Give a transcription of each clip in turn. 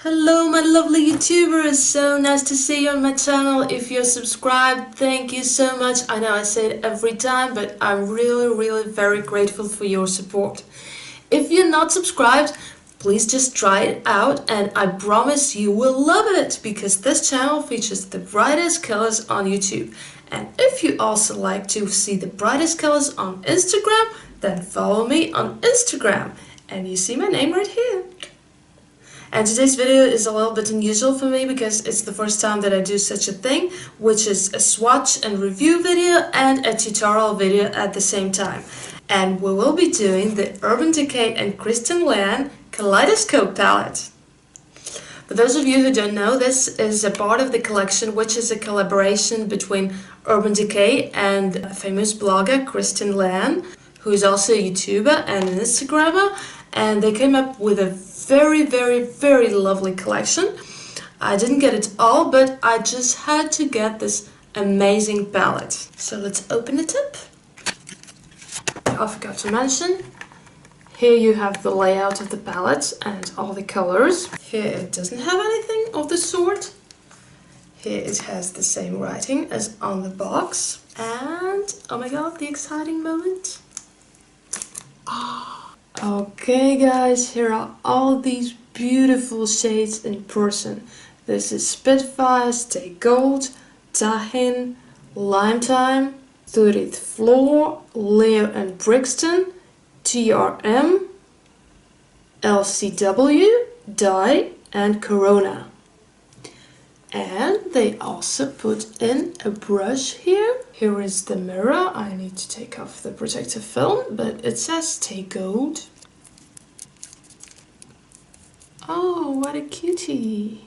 Hello my lovely YouTubers, so nice to see you on my channel. If you're subscribed, thank you so much. I know I say it every time, but I'm really very grateful for your support. If you're not subscribed, please just try it out and I promise you will love it, because this channel features the brightest colors on YouTube. And if you also like to see the brightest colors on Instagram, then follow me on Instagram. And you see my name right here. And today's video is a little bit unusual for me because it's the first time that I do such a thing, which is a swatch and review video and a tutorial video at the same time. And we will be doing the Urban Decay and Kristen Leanne Kaleidoscope Palette. For those of you who don't know, this is a part of the collection, which is a collaboration between Urban Decay and a famous blogger, Kristen Leanne, who is also a YouTuber and an Instagrammer, and they came up with a very lovely collection. I didn't get it all, but I just had to get this amazing palette. So let's open it up. I forgot to mention, here you have the layout of the palette and all the colors. Here it doesn't have anything of the sort. Here it has the same writing as on the box. And oh my god, the exciting moment. Okay guys, here are all these beautiful shades in person. This is Spitfire, Stay Gold, Tahin, Lime Time, 30th Floor, Leo and Brixton, TRM, LCW, Dye and Corona. And they also put in a brush here. Here is the mirror. I need to take off the protective film, but it says Stay Gold. Oh, what a cutie.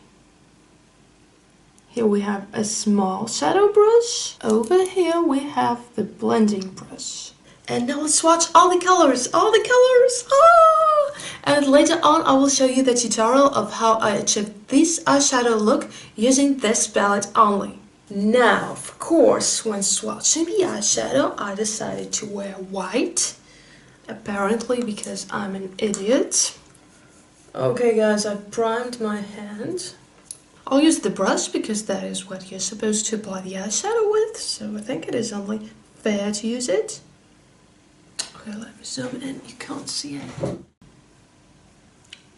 Here we have a small shadow brush. Over here we have the blending brush. And now let's swatch all the colors, Ah! And later on I will show you the tutorial of how I achieved this eyeshadow look using this palette only. Now, of course, when swatching the eyeshadow, I decided to wear white. Apparently because I'm an idiot. Okay guys, I primed my hand. I'll use the brush because that is what you're supposed to apply the eyeshadow with, so I think it is only fair to use it. Okay, let me zoom in, you can't see it.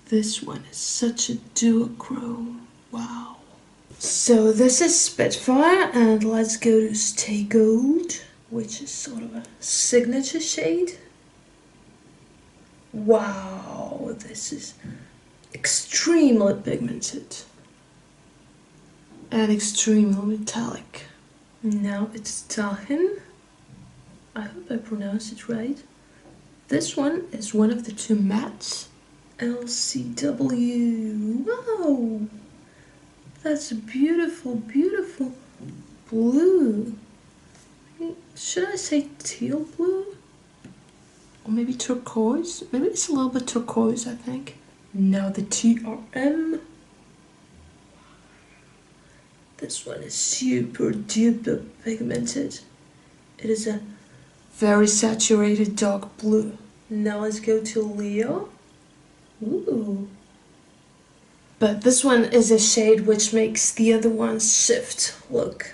This one is such a duochrome, wow. So this is Spitfire, and let's go to Stay Gold, which is sort of a signature shade. Wow, this is extremely pigmented and extremely metallic. Now it's Tahin. I hope I pronounced it right. This one is one of the two mattes. LCW. Wow! That's a beautiful blue. Should I say teal blue? Or maybe turquoise? Maybe it's a little bit turquoise, I think. Now the TRM. This one is super duper pigmented. It is a very saturated dark blue. Now let's go to Leo. Ooh. But this one is a shade which makes the other ones shift. Look.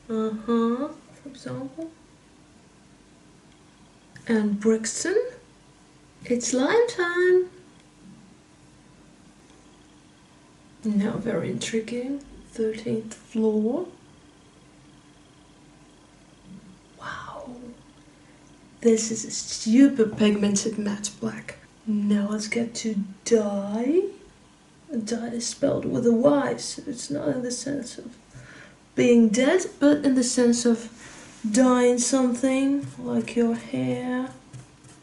For example. And Brixton. It's Lime Time. Now very intriguing. 13th Floor. Wow. This is a super pigmented matte black. Now let's get to Dye. Dye is spelled with a Y, so it's not in the sense of being dead, but in the sense of dyeing something, like your hair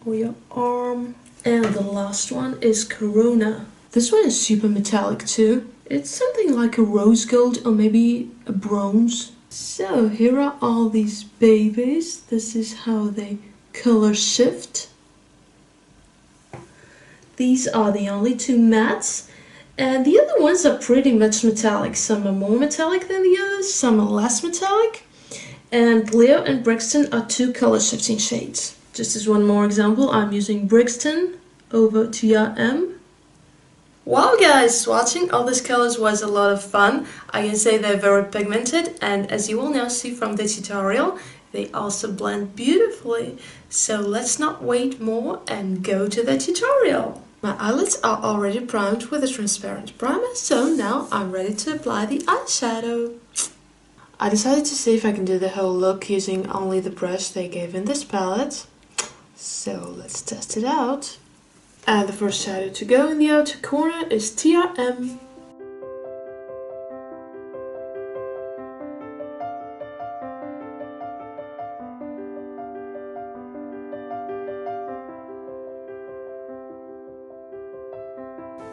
or your arm. And the last one is Corona. This one is super metallic too. It's something like a rose gold or maybe a bronze. So here are all these babies. This is how they color shift. These are the only two mattes, and the other ones are pretty much metallic. Some are more metallic than the others, some are less metallic. And Leo and Brixton are two color shifting shades. Just as one more example, I'm using Brixton over TRM. Wow guys, swatching all these colors was a lot of fun. I can say they're very pigmented, and as you will now see from the tutorial, they also blend beautifully. So let's not wait more and go to the tutorial. My eyelids are already primed with a transparent primer, so now I'm ready to apply the eyeshadow. I decided to see if I can do the whole look using only the brush they gave in this palette. So let's test it out. And the first shadow to go in the outer corner is TRM.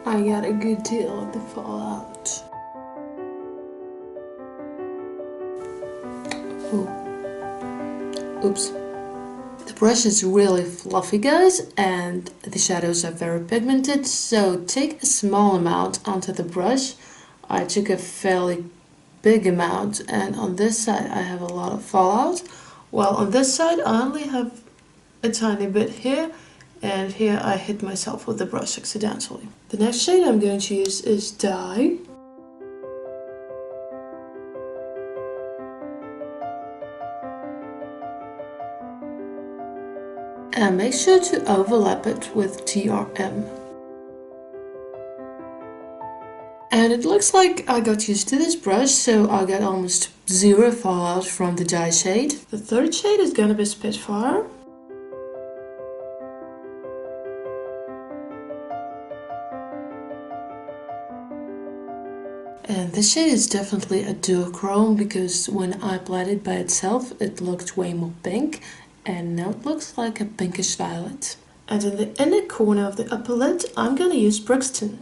I got a good deal of the fallout. Oops. The brush is really fluffy guys, and the shadows are very pigmented, so take a small amount onto the brush. I took a fairly big amount, and on this side I have a lot of fallout, while on this side I only have a tiny bit here, and here I hit myself with the brush accidentally. The next shade I'm going to use is Dye. And make sure to overlap it with TRM. And it looks like I got used to this brush, so I got almost zero fallout from the Dye shade. The third shade is gonna be Spitfire. And this shade is definitely a duochrome, because when I applied it by itself it looked way more pink, and now it looks like a pinkish violet. And in the inner corner of the upper lid I'm gonna use Kristen.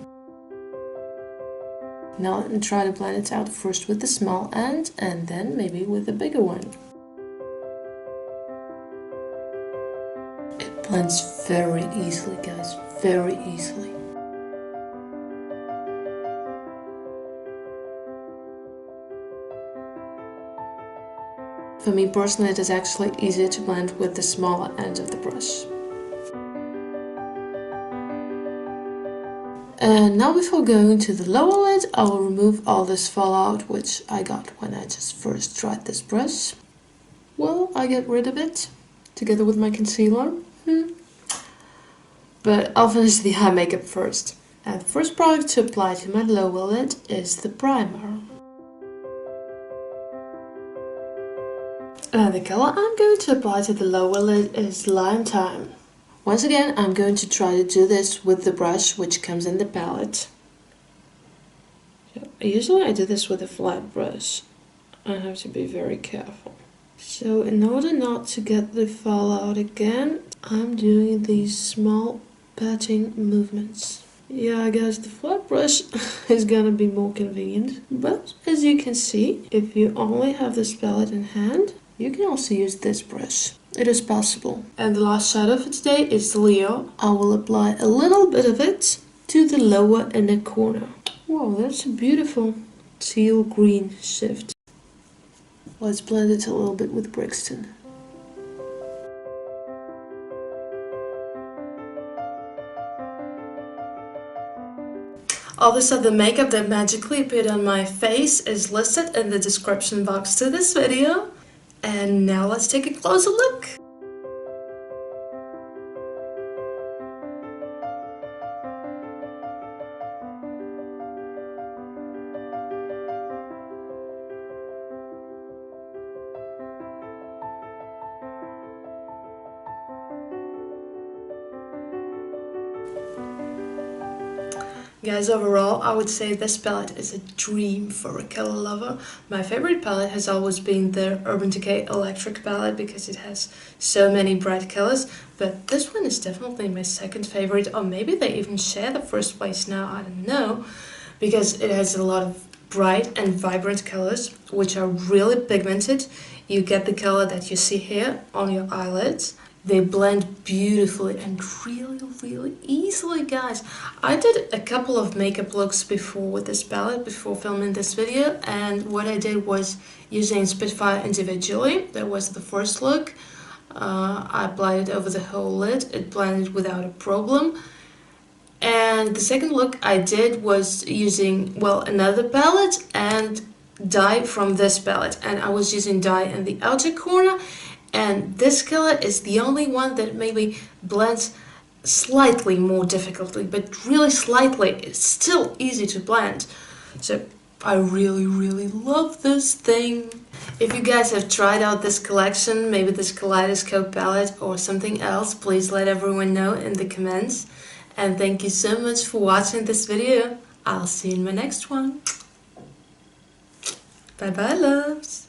Now let me try to blend it out first with the small end and then maybe with the bigger one. It blends very easily guys, very easily. For me personally, it is actually easier to blend with the smaller end of the brush. And now before going to the lower lid, I will remove all this fallout which I got when I just first tried this brush. Well, I get rid of it together with my concealer. But I'll finish the eye makeup first. And the first product to apply to my lower lid is the primer. And the color I'm going to apply to the lower lid is Lime Time. Once again, I'm going to try to do this with the brush which comes in the palette. So, usually I do this with a flat brush. I have to be very careful. So in order not to get the fallout again, I'm doing these small patting movements. Yeah, guys, the flat brush is gonna be more convenient. But as you can see, if you only have this palette in hand, you can also use this brush. It is possible. And the last shadow for today is Leo. I will apply a little bit of it to the lower inner corner. Wow, that's a beautiful teal green shift. Let's blend it a little bit with Kristen. All this other makeup that magically appeared on my face is listed in the description box to this video. And now let's take a closer look. Guys, overall, I would say this palette is a dream for a color lover. My favorite palette has always been the Urban Decay Electric palette because it has so many bright colors, but this one is definitely my second favorite, or maybe they even share the first place now, I don't know, because it has a lot of bright and vibrant colors, which are really pigmented. You get the color that you see here on your eyelids. They blend beautifully and really easily, guys. I did a couple of makeup looks before with this palette, before filming this video, and what I did was using Spitfire individually. That was the first look. I applied it over the whole lid. It blended without a problem. And the second look I did was using, well, another palette and dye from this palette, and I was using dye in the outer corner, and this color is the only one that maybe blends slightly more difficultly, but really slightly. It's still easy to blend. So I really love this thing. If you guys have tried out this collection, maybe this Kaleidoscope palette or something else, please let everyone know in the comments. And thank you so much for watching this video. I'll see you in my next one. Bye bye, loves.